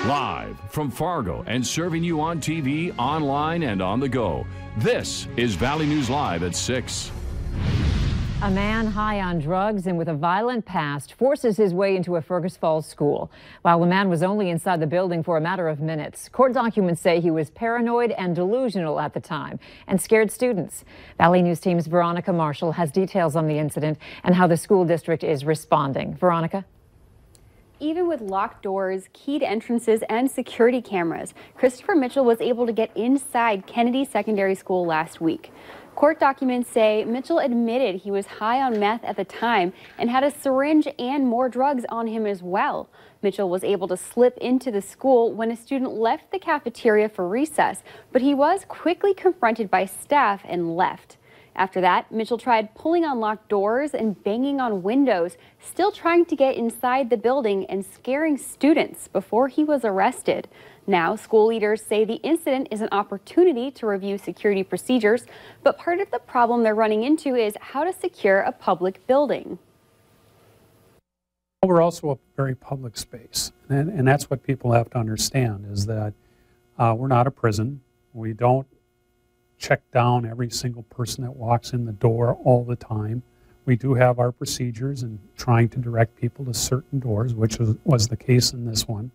Live from Fargo and serving you on TV, online, and on the go. This is Valley News Live at 6. A man high on drugs and with a violent past forces his way into a Fergus Falls school. While the man was only inside the building for a matter of minutes, court documents say he was paranoid and delusional at the time and scared students. Valley News Team's Veronica Marshall has details on the incident and how the school district is responding. Veronica? Even with locked doors, keyed entrances, and security cameras, Christopher Mitchell was able to get inside Kennedy Secondary School last week. Court documents say Mitchell admitted he was high on meth at the time and had a syringe and more drugs on him as well. Mitchell was able to slip into the school when a student left the cafeteria for recess, but he was quickly confronted by staff and left. After that, Mitchell tried pulling on locked doors and banging on windows, still trying to get inside the building and scaring students before he was arrested. Now, school leaders say the incident is an opportunity to review security procedures, but part of the problem they're running into is how to secure a public building. We're also a very public space, and that's what people have to understand, is that we're not a prison. We don't check down every single person that walks in the door all the time. We do have our procedures and trying to direct people to certain doors, which was the case in this one.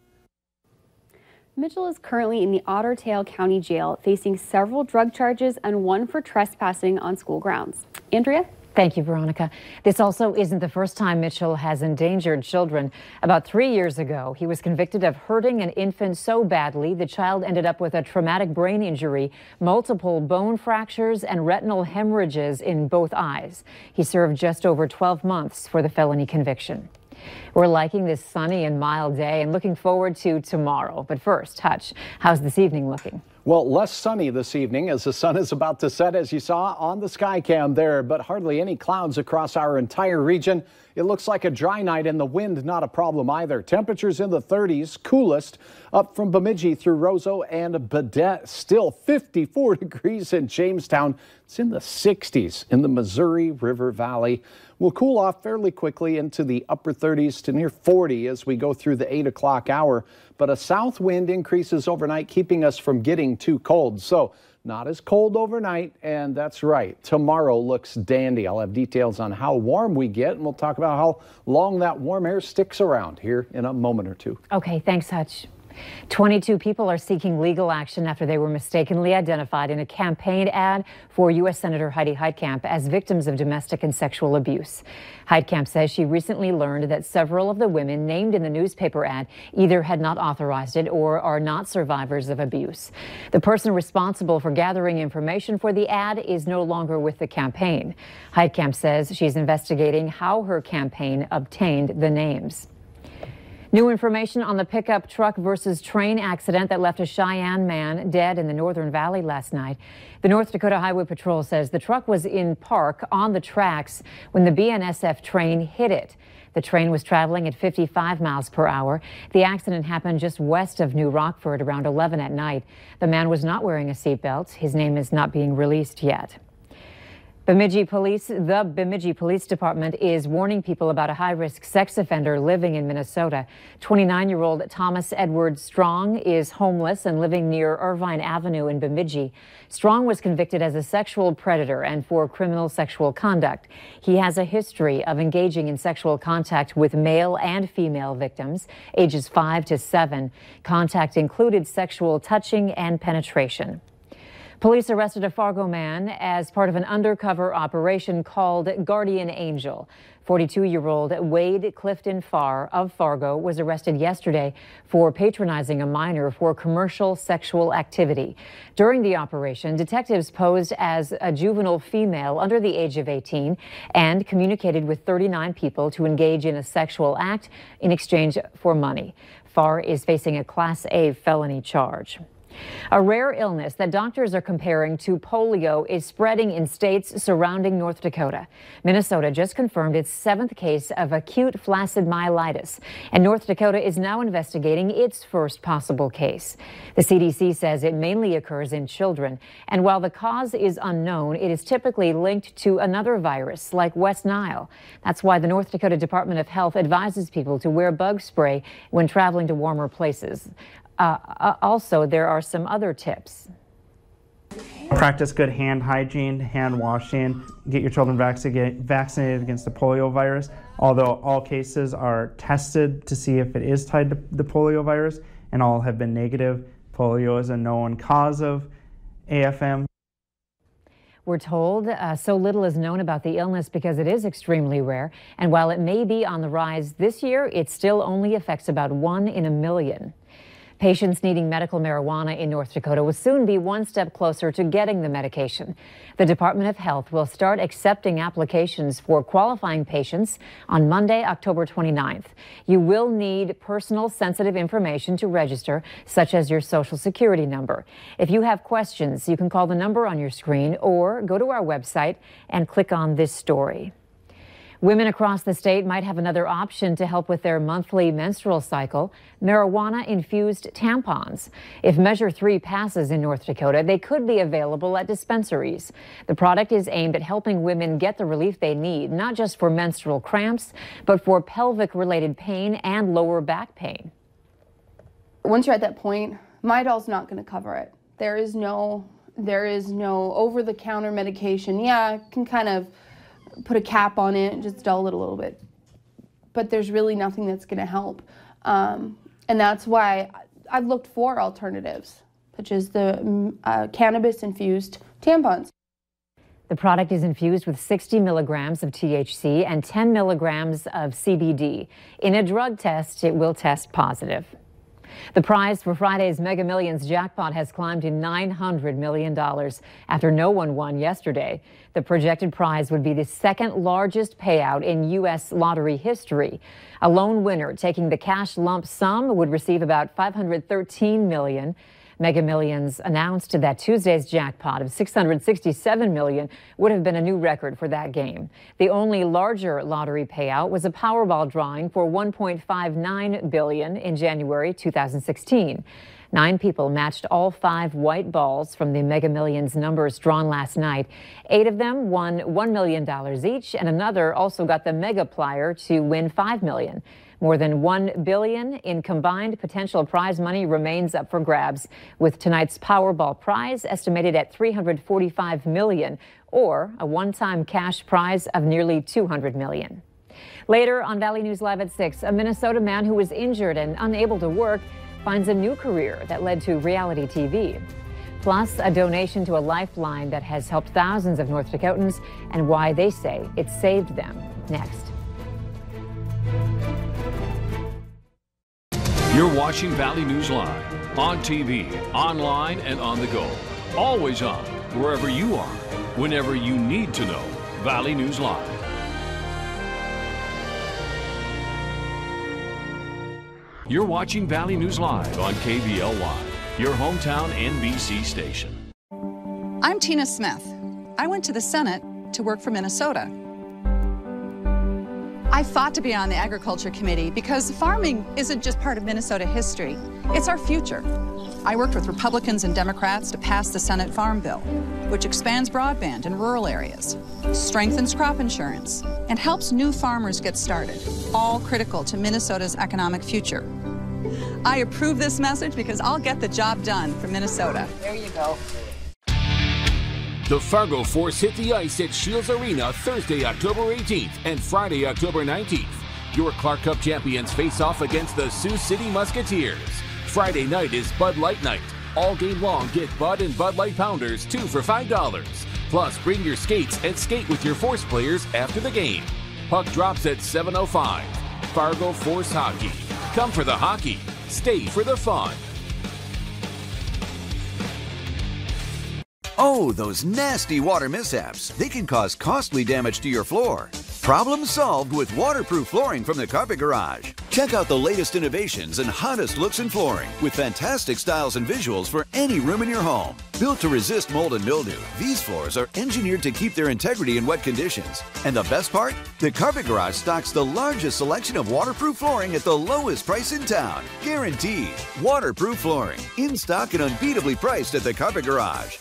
Mitchell is currently in the Otter Tail County Jail, facing several drug charges and one for trespassing on school grounds. Andrea? Thank you, Veronica. This also isn't the first time Mitchell has endangered children. About 3 years ago, he was convicted of hurting an infant so badly the child ended up with a traumatic brain injury, multiple bone fractures, and retinal hemorrhages in both eyes. He served just over 12 months for the felony conviction. We're liking this sunny and mild day and looking forward to tomorrow. But first, Hutch, how's this evening looking? Well, less sunny this evening as the sun is about to set, as you saw on the sky cam there, but hardly any clouds across our entire region. It looks like a dry night, and the wind not a problem either. Temperatures in the 30s, coolest up from Bemidji through Roseau and Baudette. Still 54 degrees in Jamestown. It's in the 60s in the Missouri River Valley. We'll cool off fairly quickly into the upper 30s to near 40 as we go through the 8 o'clock hour. But a south wind increases overnight, keeping us from getting too cold. So not as cold overnight, and that's right. Tomorrow looks dandy. I'll have details on how warm we get, and we'll talk about how long that warm air sticks around here in a moment or two. Okay, thanks, Hutch. 22 people are seeking legal action after they were mistakenly identified in a campaign ad for U.S. Senator Heidi Heitkamp as victims of domestic and sexual abuse. Heitkamp says she recently learned that several of the women named in the newspaper ad either had not authorized it or are not survivors of abuse. The person responsible for gathering information for the ad is no longer with the campaign. Heitkamp says she's investigating how her campaign obtained the names. New information on the pickup truck versus train accident that left a Cheyenne man dead in the Northern Valley last night. The North Dakota Highway Patrol says the truck was in park on the tracks when the BNSF train hit it. The train was traveling at 55 miles per hour. The accident happened just west of New Rockford around 11 at night. The man was not wearing a seatbelt. His name is not being released yet. The Bemidji Police Department is warning people about a high-risk sex offender living in Minnesota. 29-year-old Thomas Edward Strong is homeless and living near Irvine Avenue in Bemidji. Strong was convicted as a sexual predator and for criminal sexual conduct. He has a history of engaging in sexual contact with male and female victims, ages 5 to 7. Contact included sexual touching and penetration. Police arrested a Fargo man as part of an undercover operation called Guardian Angel. 42-year-old Wade Clifton Farr of Fargo was arrested yesterday for patronizing a minor for commercial sexual activity. During the operation, detectives posed as a juvenile female under the age of 18 and communicated with 39 people to engage in a sexual act in exchange for money. Farr is facing a Class A felony charge. A rare illness that doctors are comparing to polio is spreading in states surrounding North Dakota. Minnesota just confirmed its 7th case of acute flaccid myelitis, and North Dakota is now investigating its first possible case. The CDC says it mainly occurs in children, and while the cause is unknown, it is typically linked to another virus like West Nile. That's why the North Dakota Department of Health advises people to wear bug spray when traveling to warmer places. Also, there are some other tips. Practice good hand hygiene, hand washing, get your children vaccinated against the polio virus. Although all cases are tested to see if it is tied to the polio virus, and all have been negative. Polio is a known cause of AFM. We're told so little is known about the illness because it is extremely rare, and while it may be on the rise this year, it still only affects about 1 in a million. Patients needing medical marijuana in North Dakota will soon be one step closer to getting the medication. The Department of Health will start accepting applications for qualifying patients on Monday, October 29th. You will need personal sensitive information to register, such as your Social Security number. If you have questions, you can call the number on your screen or go to our website and click on this story. Women across the state might have another option to help with their monthly menstrual cycle: marijuana-infused tampons. If Measure 3 passes in North Dakota, they could be available at dispensaries. The product is aimed at helping women get the relief they need, not just for menstrual cramps, but for pelvic-related pain and lower back pain. Once you're at that point, Midol's not going to cover it. There is no over-the-counter medication. Yeah, it can kind of put a cap on it and just dull it a little bit. But there's really nothing that's going to help. And that's why I've looked for alternatives, such as the cannabis-infused tampons. The product is infused with 60 milligrams of THC and 10 milligrams of CBD. In a drug test, it will test positive. The prize for Friday's Mega Millions jackpot has climbed to $900 million after no one won yesterday. The projected prize would be the second largest payout in U.S. lottery history. A lone winner taking the cash lump sum would receive about $513 million. Mega Millions announced that Tuesday's jackpot of $667 million would have been a new record for that game. The only larger lottery payout was a Powerball drawing for $1.59 billion in January 2016. 9 people matched all 5 white balls from the Mega Millions numbers drawn last night. 8 of them won $1 million each, and another also got the Mega Plier to win $5 million. More than $1 billion in combined potential prize money remains up for grabs, with tonight's Powerball prize estimated at $345 million, or a one-time cash prize of nearly $200 million. Later on Valley News Live at 6, a Minnesota man who was injured and unable to work finds a new career that led to reality TV. Plus, a donation to a Lifeline that has helped thousands of North Dakotans and why they say it saved them. Next. You're watching Valley News Live on TV, online, and on the go. Always on, wherever you are, whenever you need to know. Valley News Live. You're watching Valley News Live on KVLY, your hometown NBC station. I'm Tina Smith. I went to the Senate to work for Minnesota. I fought to be on the Agriculture Committee because farming isn't just part of Minnesota history, it's our future. I worked with Republicans and Democrats to pass the Senate Farm Bill, which expands broadband in rural areas, strengthens crop insurance, and helps new farmers get started, all critical to Minnesota's economic future. I approve this message because I'll get the job done for Minnesota. There you go. The Fargo Force hit the ice at Shields Arena Thursday, October 18th and Friday, October 19th. Your Clark Cup champions face off against the Sioux City Musketeers. Friday night is Bud Light night. All game long, get Bud and Bud Light Pounders, 2 for $5. Plus, bring your skates and skate with your Force players after the game. Puck drops at 7:05. Fargo Force Hockey. Come for the hockey. Stay for the fun. Oh, those nasty water mishaps. They can cause costly damage to your floor. Problem solved with waterproof flooring from the Carpet Garage. Check out the latest innovations and hottest looks in flooring with fantastic styles and visuals for any room in your home. Built to resist mold and mildew, these floors are engineered to keep their integrity in wet conditions. And the best part? The Carpet Garage stocks the largest selection of waterproof flooring at the lowest price in town. Guaranteed. Waterproof flooring. In stock and unbeatably priced at the Carpet Garage.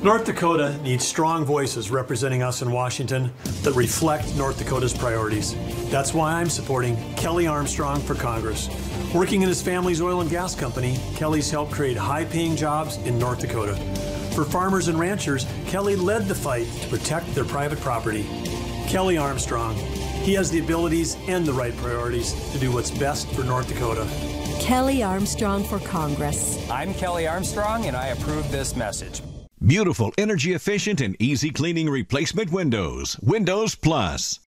North Dakota needs strong voices representing us in Washington that reflect North Dakota's priorities. That's why I'm supporting Kelly Armstrong for Congress. Working in his family's oil and gas company, Kelly's helped create high-paying jobs in North Dakota. For farmers and ranchers, Kelly led the fight to protect their private property. Kelly Armstrong. He has the abilities and the right priorities to do what's best for North Dakota. Kelly Armstrong for Congress. I'm Kelly Armstrong, and I approve this message. Beautiful, energy efficient, and easy cleaning replacement windows. Windows Plus.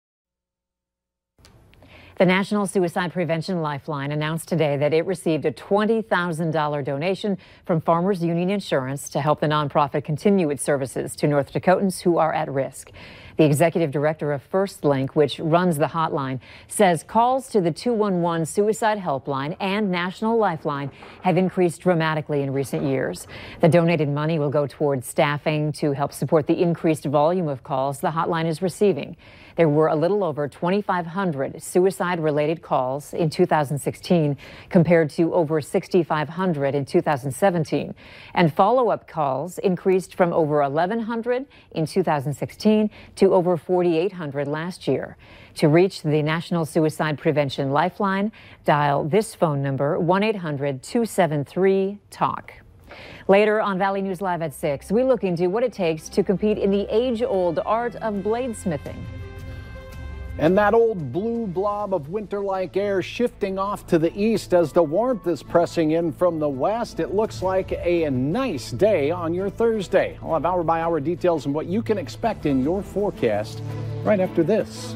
The National Suicide Prevention Lifeline announced today that it received a $20,000 donation from Farmers Union Insurance to help the nonprofit continue its services to North Dakotans who are at risk. The executive director of First Link, which runs the hotline, says calls to the 211 suicide helpline and National Lifeline have increased dramatically in recent years. The donated money will go towards staffing to help support the increased volume of calls the hotline is receiving. There were a little over 2,500 suicide-related calls in 2016 compared to over 6,500 in 2017. And follow-up calls increased from over 1,100 in 2016 to over 4,800 last year. To reach the National Suicide Prevention Lifeline, dial this phone number, 1-800-273-TALK. Later on Valley News Live at 6, we look into what it takes to compete in the age-old art of bladesmithing. And that old blue blob of winter-like air shifting off to the east as the warmth is pressing in from the west. It looks like a nice day on your Thursday. I'll have hour-by-hour details on what you can expect in your forecast right after this.